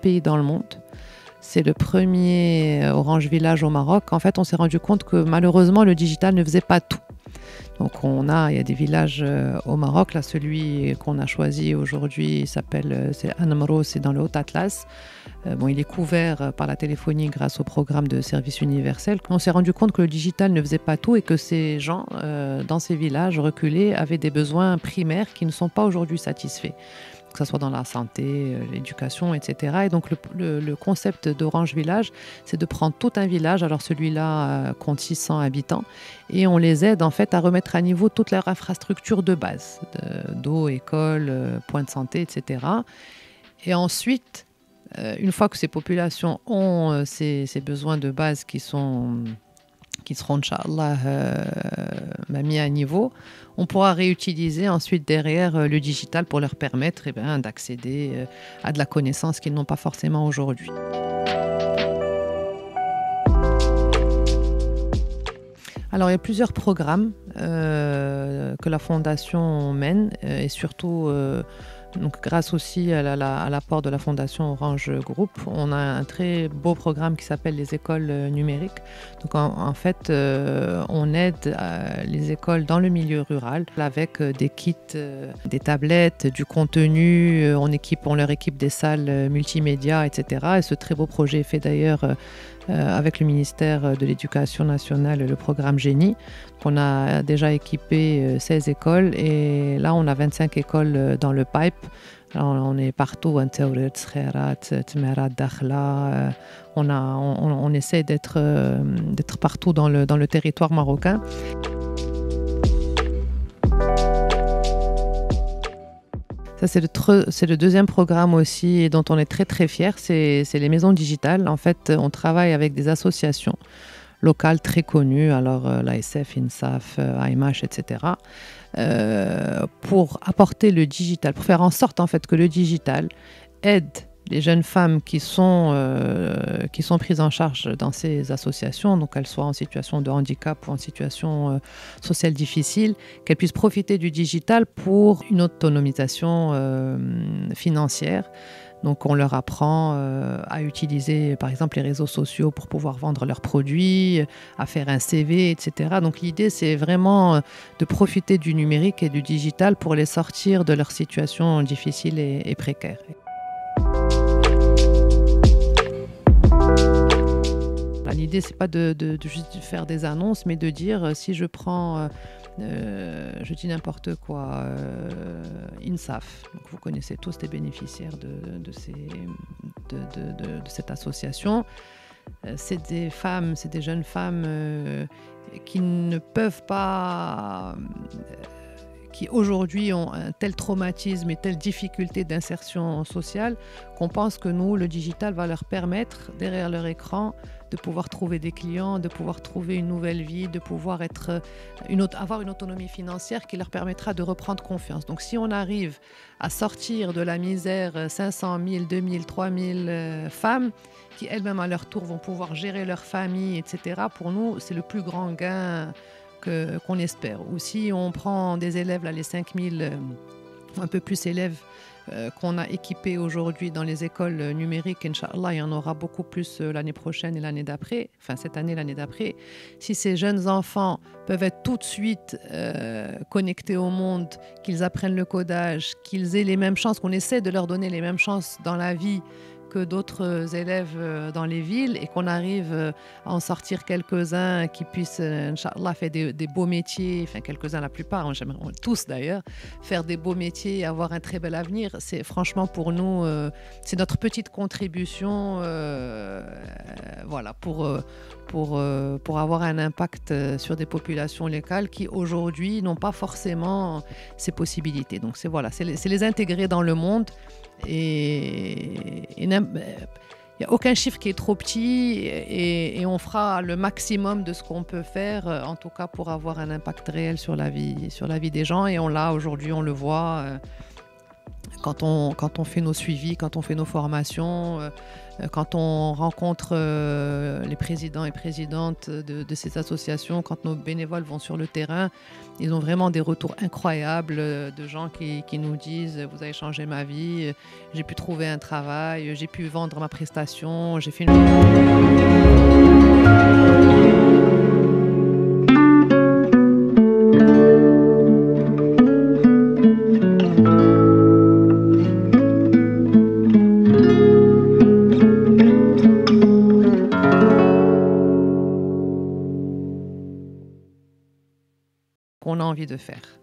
pays dans le monde. C'est le premier Orange Village au Maroc. En fait, on s'est rendu compte que malheureusement, le digital ne faisait pas tout. Donc il y a des villages au Maroc. Là, celui qu'on a choisi aujourd'hui, c'est Anamro, c'est dans le Haut-Atlas. Il est couvert par la téléphonie grâce au programme de service universel. On s'est rendu compte que le digital ne faisait pas tout et que ces gens, dans ces villages reculés, avaient des besoins primaires qui ne sont pas aujourd'hui satisfaits, que ce soit dans la santé, l'éducation, etc. Et donc le concept d'Orange Village, c'est de prendre tout un village, alors celui-là compte 600 habitants, et on les aide en fait à remettre à niveau toutes leurs infrastructures de base, d'eau, école, points de santé, etc. Et ensuite, une fois que ces populations ont ces besoins de base qui seront, Inch'Allah, mis à niveau, on pourra réutiliser ensuite derrière le digital pour leur permettre d'accéder à de la connaissance qu'ils n'ont pas forcément aujourd'hui. Alors, il y a plusieurs programmes que la Fondation mène et surtout donc, grâce aussi à l'apport de la Fondation Orange Group, on a un très beau programme qui s'appelle les écoles numériques. Donc en fait, on aide les écoles dans le milieu rural avec des kits, des tablettes, du contenu. On leur équipe des salles multimédia, etc. Et ce très beau projet est fait d'ailleurs avec le ministère de l'Éducation nationale, le programme Génie. On a déjà équipé 16 écoles et là on a 25 écoles dans le pipe. Alors, on est partout, on essaie d'être partout dans le territoire marocain. Ça, c'est le deuxième programme aussi et dont on est très très fiers, c'est les maisons digitales. En fait, on travaille avec des associations locales très connues, alors l'ASF, INSAF, AMH, etc., pour apporter le digital, pour faire en sorte en fait que le digital aide les jeunes femmes qui sont prises en charge dans ces associations, donc qu'elles soient en situation de handicap ou en situation sociale difficile, qu'elles puissent profiter du digital pour une autonomisation financière. Donc on leur apprend à utiliser par exemple les réseaux sociaux pour pouvoir vendre leurs produits, à faire un CV, etc. Donc l'idée c'est vraiment de profiter du numérique et du digital pour les sortir de leur situation difficile et précaire. L'idée, c'est pas de juste faire des annonces, mais de dire si je prends, je dis n'importe quoi, INSAF. Donc vous connaissez tous les bénéficiaires de cette association. C'est des femmes, c'est des jeunes femmes qui ne peuvent pas, qui aujourd'hui ont un tel traumatisme et telle difficulté d'insertion sociale qu'on pense que nous, le digital va leur permettre, derrière leur écran, de pouvoir trouver des clients, de pouvoir trouver une nouvelle vie, de pouvoir avoir une autonomie financière qui leur permettra de reprendre confiance. Donc si on arrive à sortir de la misère 500 000, 2000, 3000 femmes qui elles-mêmes à leur tour vont pouvoir gérer leur famille, etc., pour nous, c'est le plus grand gain qu'on espère. Ou si on prend des élèves, là, les 5000, un peu plus élèves qu'on a équipés aujourd'hui dans les écoles numériques, Inch'Allah, il y en aura beaucoup plus l'année prochaine et l'année d'après, enfin cette année, l'année d'après. Si ces jeunes enfants peuvent être tout de suite connectés au monde, qu'ils apprennent le codage, qu'ils aient les mêmes chances, qu'on essaie de leur donner les mêmes chances dans la vie que d'autres élèves dans les villes et qu'on arrive à en sortir quelques-uns qui puissent, Inch'Allah, faire des beaux métiers, enfin quelques-uns, la plupart, tous d'ailleurs, faire des beaux métiers et avoir un très bel avenir. C'est franchement pour nous, c'est notre petite contribution voilà, pour avoir un impact sur des populations locales qui aujourd'hui n'ont pas forcément ces possibilités. Donc c'est les intégrer dans le monde. Et il n'y a aucun chiffre qui est trop petit et on fera le maximum de ce qu'on peut faire, en tout cas pour avoir un impact réel sur la vie des gens. Et on l'a aujourd'hui, on le voit quand on fait nos suivis, quand on fait nos formations, quand on rencontre les présidents et présidentes de ces associations, quand nos bénévoles vont sur le terrain, ils ont vraiment des retours incroyables de gens qui nous disent « Vous avez changé ma vie, j'ai pu trouver un travail, j'ai pu vendre ma prestation, j'ai fait qu'on a envie de faire. »